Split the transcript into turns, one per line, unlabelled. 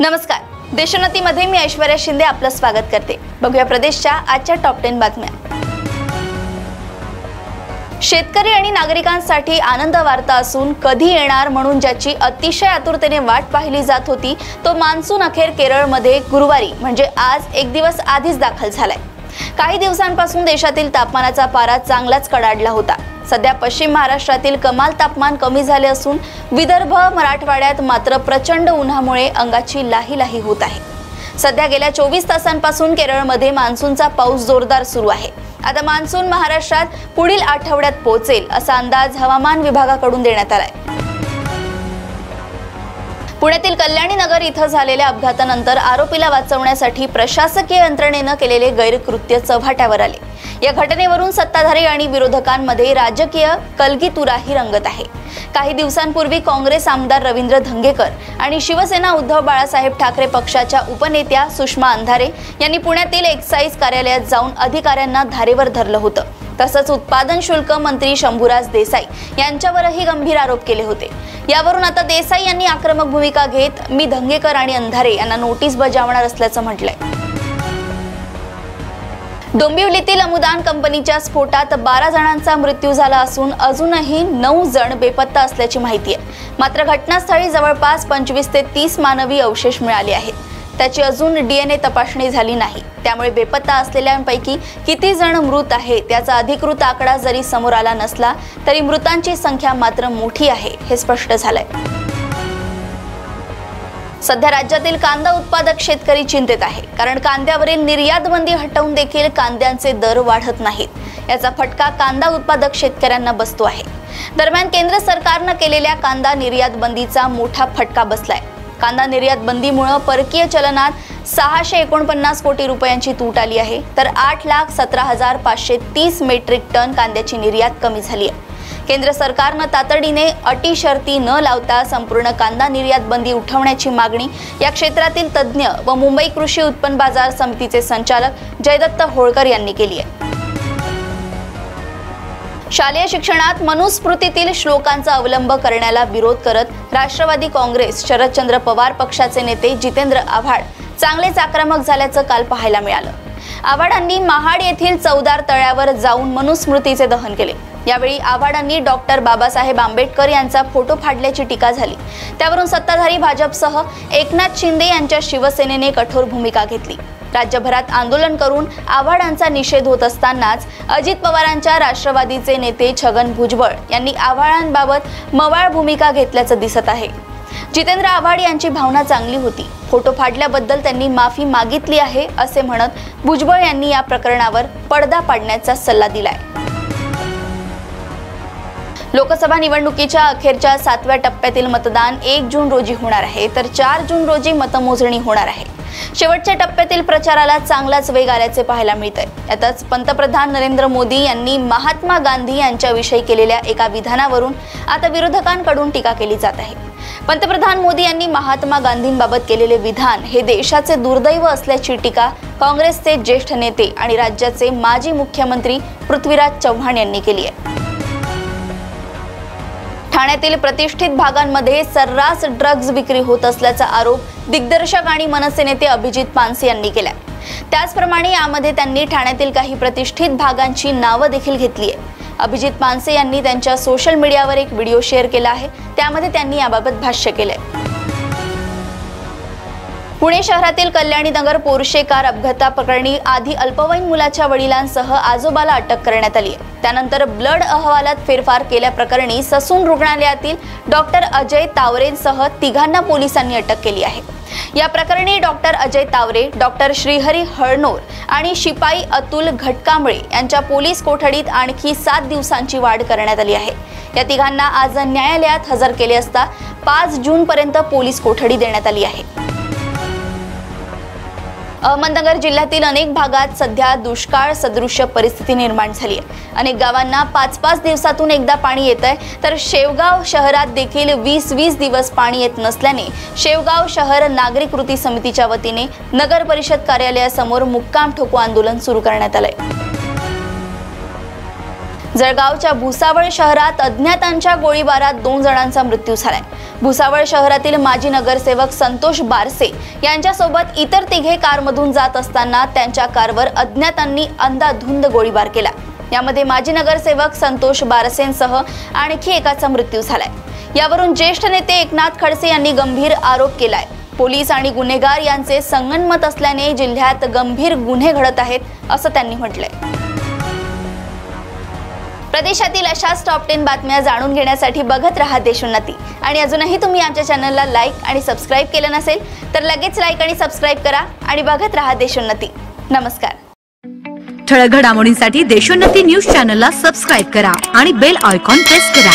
नमस्कार, देशोन्नतीमध्ये मी ऐश्वर्या शिंदे आपलं स्वागत करते। बघूया प्रदेशच्या आजच्या टॉप 10 बातम्या। शेतकरी आणि नागरिकांसाठी आनंद वार्ता असून कधी येणार म्हणून ज्याची अतिशय आतुरतेने वाट पाहिली जात होती तो मान्सून अखेर केरळमध्ये गुरुवारी म्हणजे आज एक दिवस आधीच दाखल झालाय। काही दिवसांपासून देशातील तापमानाचा पारा चांगलाच कडाडला होता। सध्या पश्चिम महाराष्ट्रातील कमाल तापमान कमी झाले असून विदर्भ मराठवाड्यात मात्र प्रचंड उन्हामुळे अंगाची लाही होत आहे। सध्या गेल्या 24 तासांपासून केरळमध्ये मान्सूनचा पाऊस जोरदार सुरू आहे। आता मान्सून महाराष्ट्रात पुढील आठवड्यात पोहोचेल असा अंदाज हवामान विभागाकडून देण्यात आलाय। पुण्यातील कल्याणी नगर इथं झालेल्या अपघातानंतर आरोपीला वाचवण्यासाठी प्रशासकीय यंत्रणेने केलेले गैरकृत्य चव्हाट्यावर आले। या घटनेवरून सत्ताधारी आणि विरोधकांमध्ये राजकीय कलगीतुराही रंगत आहे। काही दिवसांपूर्वी काँग्रेस आमदार रवींद्र धंगेकर आणि शिवसेना उद्धव बाळासाहेब ठाकरे पक्षाच्या उपनेत्या सुषमा अंधारे यांनी पुण्यातील एक्साईज कार्यालयात जाऊन अधिकाऱ्यांना धारेवर धरलं होतं। तसंच उत्पादन शुल्क मंत्री शंभूराज देसाई यांच्यावरही गंभीर आरोप केले होते। यावरून आता देसाई यांनी आक्रमक भूमिका घेत मी धंगेकर आणि अंधारे यांना नोटीस बजावणार असल्याचं म्हटलंय। डोंबिवलीतील अमुदान कंपनीच्या स्फोटात 12 जणांचा मृत्यू झाला असून अजूनही 9 जण बेपत्ता असल्याची माहिती आहे। मात्र घटनास्थळी जवळपास 25 ते 30 मानवी अवशेष मिळाले आहेत। त्याची अजून DNA तपासणी झाली नाही। त्यामुळे बेपत्ता असलेल्यांपैकी किती जण मृत आहेत याचा अधिकृत आकडा जरी समोर आला नसला तरी मृतांची संख्या मात्र मोठी आहे हे स्पष्ट झालंय। सध्या राज्यातील कांदा उत्पादक शेतकरी चिंतेत आहे, कारण कांद्यावरील निर्यात बंदी हटवून देखील कांद्यांचे दर वाढत नाहीत। याचा फटका कांदा उत्पादक शेतकऱ्यांना बसतो आहे। दरम्यान केंद्र सरकारने केलेल्या कांदा निर्यात बंदीचा मोठा फटका बसलाय। कांदा निर्यात बंदीमुळे परकीय चलनात 649 कोटी रुपयांची तूट आली आहे, तर 8,17,530 मेट्रिक टन कांद्याची निर्यात कमी झाली आहे। केंद्र सरकारने तातडीने अटी शर्ती न लावता संपूर्ण कांदा निर्यात बंदी उठवण्याची मागणी या क्षेत्रातील तज्ज्ञ व मुंबई कृषी उत्पन्न बाजार समितीचे संचालक जयदत्त होळकर यांनी केली आहे। शालेय शिक्षणात मनुस्मृतीतील श्लोकांचा अवलंब करण्याला विरोध करत राष्ट्रवादी काँग्रेस शरदचंद्र पवार पक्षाचे नेते जितेंद्र आव्हाड चांगलेच आक्रमक झाल्याचं काल पाहायला मिळालं। आव्हाडांनी महाड येथील चौदार तळ्यावर जाऊन मनुस्मृतीचे दहन केले। यावेळी आव्हाडांनी डॉक्टर बाबासाहेब आंबेडकर यांचा फोटो फाडल्याची टीका झाली। त्यावरून सत्ताधारी भाजपसह एकनाथ शिंदे यांच्या शिवसेनेने कठोर भूमिका घेतली। राज्यभरात आंदोलन करून आव्हाडांचा निषेध होत असतानाच अजित पवारांच्या राष्ट्रवादीचे नेते छगन भुजबळ यांनी आव्हाडांबाबत मवाळ भूमिका घेतल्याचं दिसत आहे। जितेंद्र आव्हाड यांची भावना चांगली होती, फोटो फाडल्याबद्दल त्यांनी माफी मागितली आहे असे म्हणत भुजबळ यांनी या प्रकरणावर पडदा पाडण्याचा सल्ला दिलाय। लोकसभा निवडणुकीच्या अखेरच्या 7व्या टप्प्यातील मतदान 1 जून रोजी होणार आहे, तर 4 जून रोजी मतमोजणी होणार आहे। शेवटच्या टप्प्यातील प्रचाराला चांगलाच वेग आल्याचे पाहायला मिळतंय। यातच पंतप्रधान नरेंद्र मोदी यांनी महात्मा गांधी यांच्याविषयी केलेल्या एका विधानावरून आता विरोधकांकडून टीका केली जात आहे। पंतप्रधान मोदी यांनी महात्मा गांधींबाबत केलेले विधान हे देशाचे दुर्दैव असल्याची टीका काँग्रेसचे ज्येष्ठ नेते आणि राज्याचे माजी मुख्यमंत्री पृथ्वीराज चव्हाण यांनी केली आहे। ठाण्यातील प्रतिष्ठित भागांमध्ये सर्रास ड्रग्ज विक्री होत असल्याचा आरोप दिग्दर्शक आणि मनसे नेते अभिजित पानसे यांनी केलाय। त्याचप्रमाणे यामध्ये त्यांनी ठाण्यातील काही प्रतिष्ठित भागांची नावं देखील घेतली आहे। अभिजित पानसे यांनी त्यांच्या सोशल मीडियावर एक व्हिडिओ शेअर केला आहे, त्यामध्ये त्यांनी याबाबत भाष्य केलंय। पुणे शहरातील कल्याणी नगर पोर्शे कार अपघाताप्रकरणी आधी अल्पवयीन मुलाच्या वडिलांसह आजोबाला अटक करण्यात आली आहे। त्यानंतर ब्लड अहवालात फेरफार केल्याप्रकरणी ससून रुग्णालयातील डॉक्टर अजय तावरेंसह तिघांना पोलिसांनी अटक केली आहे। या प्रकरणी डॉक्टर अजय तावरे, डॉक्टर श्रीहरी हळनोर आणि शिपाई अतुल घटकांबळे यांच्या पोलीस कोठडीत आणखी 7 दिवसांची वाढ करण्यात आली आहे। या तिघांना आज न्यायालयात हजर केले असता 5 जून पर्यंत पोलीस कोठडी देण्यात आली आहे। अहमदनगर जिल्ह्यातील अनेक भागात सध्या दुष्काळ सदृश्य परिस्थिती निर्माण झाली आहे। अनेक गावांना 5-5 दिवसातून एकदा पाणी येतंय, तर शेवगाव शहरात देखील 20-20 दिवस पाणी येत नसल्याने शेवगाव शहर नागरी कृती समितीच्या वतीने नगर परिषद कार्यालयासमोर मुक्काम ठोको आंदोलन सुरू करण्यात आलंय। जळगावच्या भुसावळ शहरात अज्ञातांच्या गोळीबारात 2 जणांचा मृत्यू झालाय। भुसावळ शहरातील माजी नगरसेवक संतोष बारसे यांच्यासोबत इतर तिघे कारमधून जात असताना त्यांच्या कारवर अज्ञातांनी अंधाधुंद गोळीबार केला। यामध्ये माजी नगरसेवक संतोष बारसेंसह आणखी एकाचा मृत्यू झालाय। यावरून ज्येष्ठ नेते एकनाथ खडसे यांनी गंभीर आरोप केलाय। पोलीस आणि गुन्हेगार यांचे संगनमत असल्याने जिल्ह्यात गंभीर गुन्हे घडत आहेत असं त्यांनी म्हटलंय। प्रदेशातील अशाच टॉप 10 बातम्या जाणून घेण्यासाठी बघत रहा देशोन्नती। आणि अजूनही तुम्ही आमच्या चॅनलला लाईक आणि सबस्क्राइब केलं नसेल तर लगेच लाईक आणि सबस्क्राइब करा आणि बघत रहा देशोन्नती। नमस्कार।
ठळक घडामोडींसाठी देशोन्नती न्यूज चॅनलला सबस्क्राइब करा आणि बेल आयकॉन प्रेस करा।